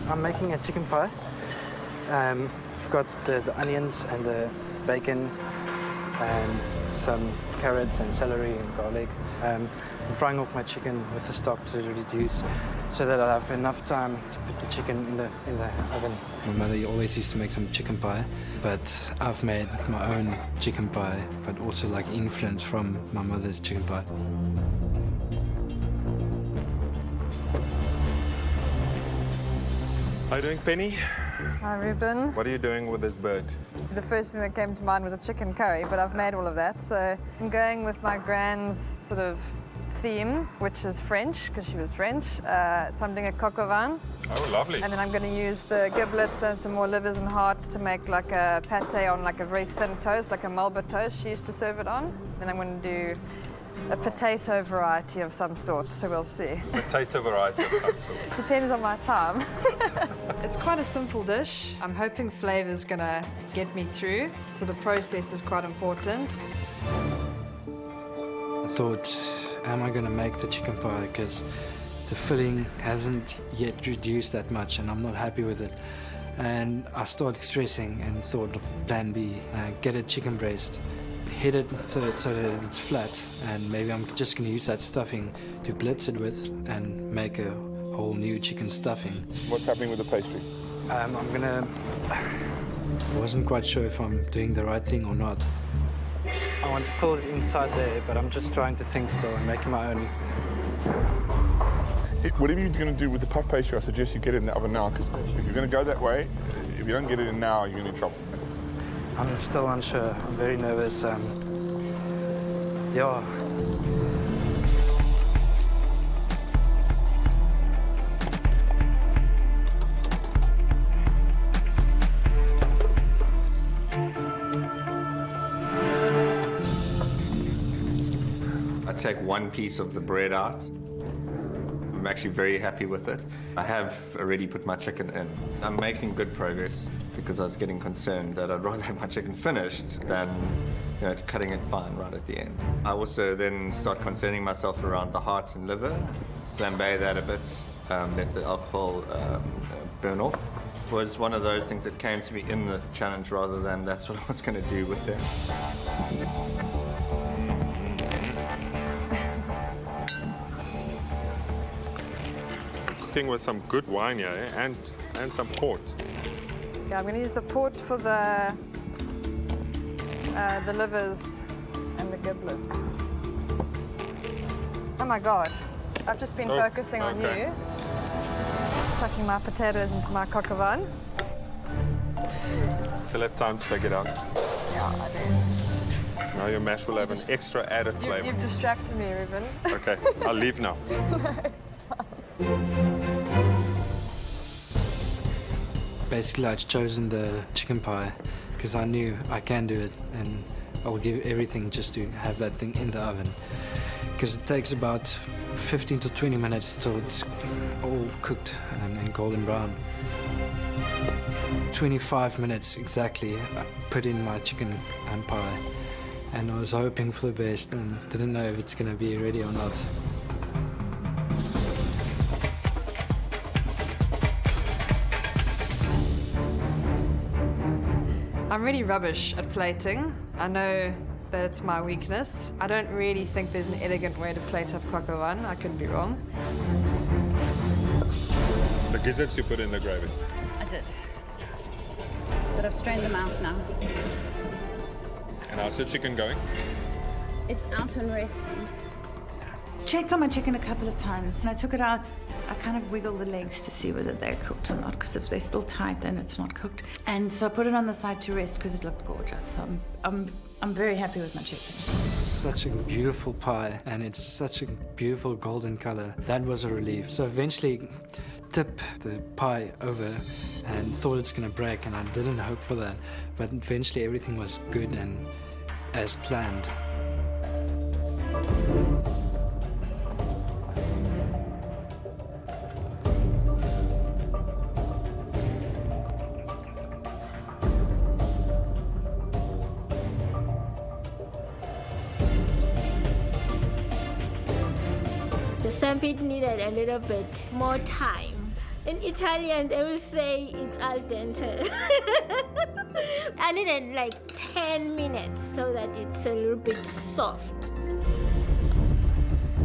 I'm making a chicken pie. I've got the onions and the bacon and some carrots and celery and garlic. I'm frying off my chicken with the stock to reduce so that I have enough time to put the chicken in the oven. My mother always used to make some chicken pie, but I've made my own chicken pie, but also like influence from my mother's chicken pie. How are you doing, Penny? Hi, Ruben. What are you doing with this bird? The first thing that came to mind was a chicken curry, but I've made all of that. So I'm going with my grand's sort of theme, which is French, because she was French. So I'm doing a coq au vin. Oh, lovely. And then I'm going to use the giblets and some more livers and heart to make like a pate on like a very thin toast, like a Melba toast she used to serve it on. Then I'm going to do a potato variety of some sort, so we'll see. Potato variety of some sort. Depends on my time. It's quite a simple dish. I'm hoping flavor's gonna get me through, so the process is quite important. I thought, am I gonna make the chicken pie? Because the filling hasn't yet reduced that much and I'm not happy with it. And I started stressing and thought of plan B, get a chicken breast, hit it so that it's flat, and maybe I'm just going to use that stuffing to blitz it with and make a whole new chicken stuffing. What's happening with the pastry? I wasn't quite sure if I'm doing the right thing or not. I want to fill it inside there, but I'm just trying to think still and making my own. Whatever you're going to do with the puff pastry, I suggest you get it in the oven now, because if you're going to go that way, if you don't get it in now, you're going to be in trouble. I'm still unsure. I'm very nervous. Yeah. I take one piece of the bread out. I'm actually very happy with it. I have already put my chicken in. I'm making good progress because I was getting concerned that I'd rather have my chicken finished than cutting it fine right at the end. I also then start concerning myself around the hearts and liver, flambe that a bit, let the alcohol burn off. It was one of those things that came to me in the challenge rather than that's what I was going to do with them. Cooking with some good wine here, and some port. Yeah, I'm going to use the port for the livers and the giblets. Oh my God, I've just been focusing on you. Tucking my potatoes into my coq au vin. Still have time to take it out. Yeah, I do. Now your mash will have an extra added flavor. You've distracted me, Ruben. Okay, I'll leave now. Basically, I'd chosen the chicken pie because I knew I can do it, and I'll give everything just to have that thing in the oven. Because it takes about 15 to 20 minutes till it's all cooked and golden brown. 25 minutes exactly, I put in my chicken and pie, and I was hoping for the best and didn't know if it's going to be ready or not. I'm really rubbish at plating. I know that it's my weakness. I don't really think there's an elegant way to plate up coq au vin. I could be wrong. The gizzards you put in the gravy. I did. But I've strained them out now. And how's the chicken going? It's out and resting. Checked on my chicken a couple of times, and I took it out. I kind of wiggle the legs to see whether they're cooked or not, because if they're still tight, then it's not cooked. And so I put it on the side to rest because it looked gorgeous. So I'm very happy with my chicken. It's such a beautiful pie, and it's such a beautiful golden color. That was a relief. So eventually, tip the pie over and thought it's gonna break, and I didn't hope for that. But eventually, everything was good and as planned. The sandwich needed a little bit more time. In Italian, they will say it's al dente. I needed like 10 minutes so that it's a little bit soft.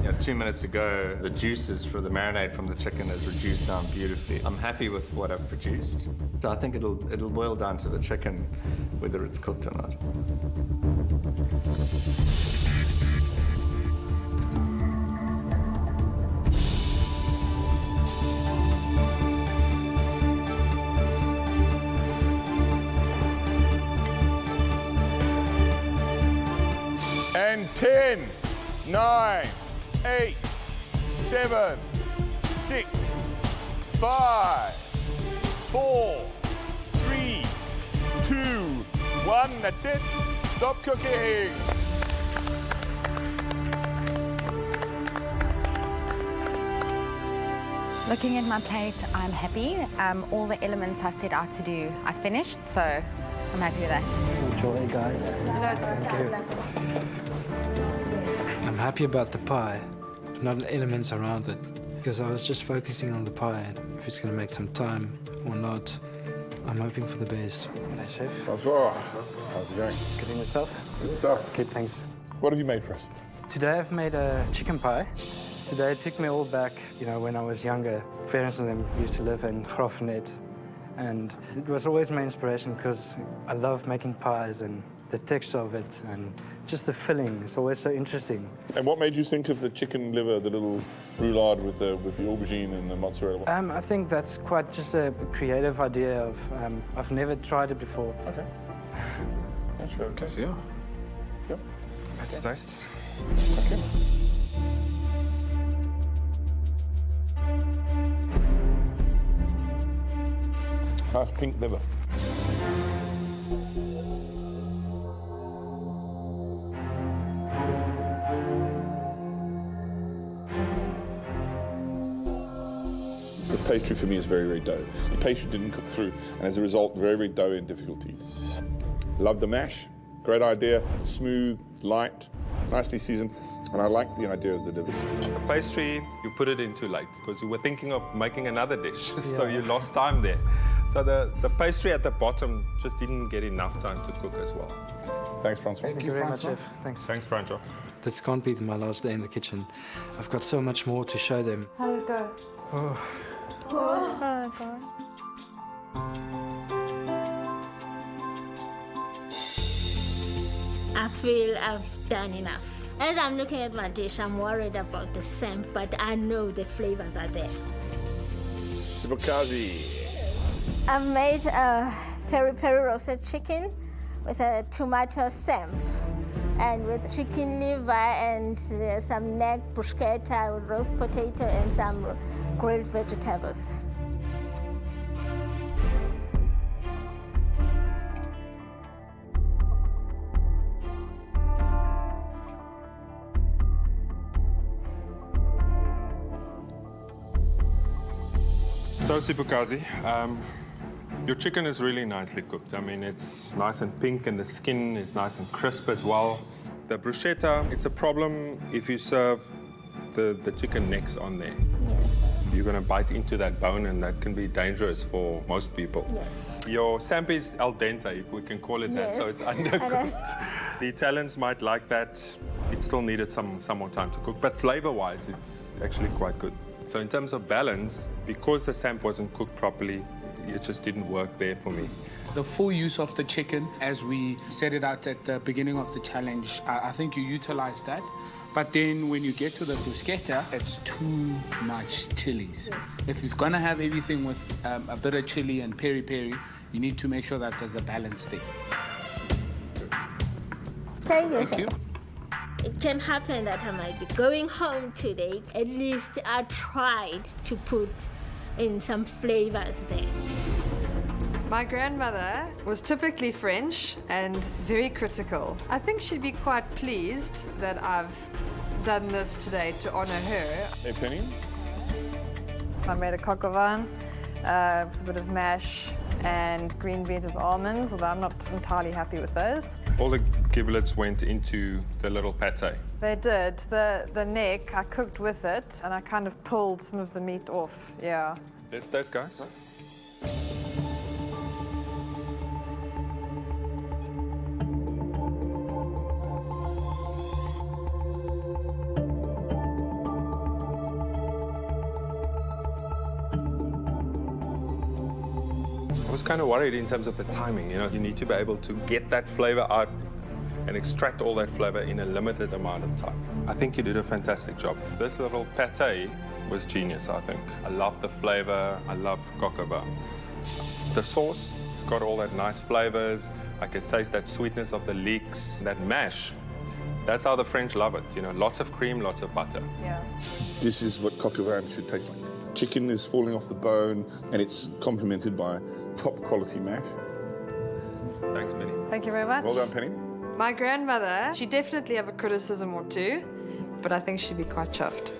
Yeah, 2 minutes ago, the juices for the marinade from the chicken is reduced down beautifully. I'm happy with what I've produced. So I think it'll boil down to the chicken, whether it's cooked or not. And 10, 9, 8, 7, 6, 5, 4, 3, 2, 1. That's it. Stop cooking. Looking at my plate, I'm happy. All the elements I set out to do, I finished, so I'm happy with that. Enjoy, guys. Thank you. I'm happy about the pie, not the elements around it, because I was just focusing on the pie and if it's going to make some time or not. I'm hoping for the best. Hello, Chef. Bonsoir. How's it going? Good in yourself? Good stuff. Good, thanks. What have you made for us? Today I've made a chicken pie. Today it took me all back, when I was younger. Parents and them used to live in Grafenet, and it was always my inspiration because I love making pies and the texture of it and just the filling is always so interesting. And what made you think of the chicken liver, the little roulade with the aubergine and the mozzarella? I think that's quite just a creative idea of, I've never tried it before. Okay. That's okay. Okay, so Yep. let's taste. Okay. Nice pink liver. The pastry for me is very, very doughy. The pastry didn't cook through, and as a result, very, very doughy and difficult to eat. Love the mash. Great idea. Smooth, light, nicely seasoned. And I like the idea of the livers. The pastry, you put it in too late because you were thinking of making another dish, so you lost time there. So the pastry at the bottom just didn't get enough time to cook as well. Thanks, Francois. Thank you very much, Chef. Thanks. Thanks, Francois. This can't be my last day in the kitchen. I've got so much more to show them. How did it go? Oh. Oh, God. I feel I've done enough. As I'm looking at my dish, I'm worried about the scent, but I know the flavors are there. Sibukazi. I've made a peri-peri roasted chicken with a tomato samp and with chicken liver and some neck bruschetta with roast potato and some grilled vegetables. So, Sibukazi, your chicken is really nicely cooked. I mean, it's nice and pink and the skin is nice and crisp as well. The bruschetta, it's a problem if you serve the chicken necks on there. Yes. You're going to bite into that bone and that can be dangerous for most people. Yes. Your samp is al dente, if we can call it that, Yes. so it's undercooked. The Italians might like that. It still needed some more time to cook, but flavor-wise, it's actually quite good. So in terms of balance, because the samp wasn't cooked properly, it just didn't work there for me. The full use of the chicken, as we set it out at the beginning of the challenge, I think you utilize that. But then when you get to the bruschetta, it's too much chilies. Yes. If you're gonna have everything with a bit of chili and peri-peri, you need to make sure that there's a balance there. Thank you. Thank you. It can happen that I might be going home today. At least I tried to put in some flavors there. My grandmother was typically French and very critical. I think she'd be quite pleased that I've done this today to honor her. Hey, Penny. I made a coq au vin, with a bit of mash and green beans with almonds, although I'm not entirely happy with those. All the giblets went into the little pate. They did. The neck, I cooked with it, and I kind of pulled some of the meat off, yeah. Let's taste, guys. I was kind of worried in terms of the timing. You know, you need to be able to get that flavor out and extract all that flavor in a limited amount of time. I think you did a fantastic job. This little pate was genius, I think. I love the flavor. I love cocoba. The sauce, it's got all that nice flavors. I can taste that sweetness of the leeks, that mash. That's how the French love it. You know, lots of cream, lots of butter. Yeah. This is what coq au vin should taste like. Chicken is falling off the bone, and it's complemented by top quality mash. Thanks, Penny. Thank you very much. Well done, Penny. My grandmother, she definitely have a criticism or two, but I think she'd be quite chuffed.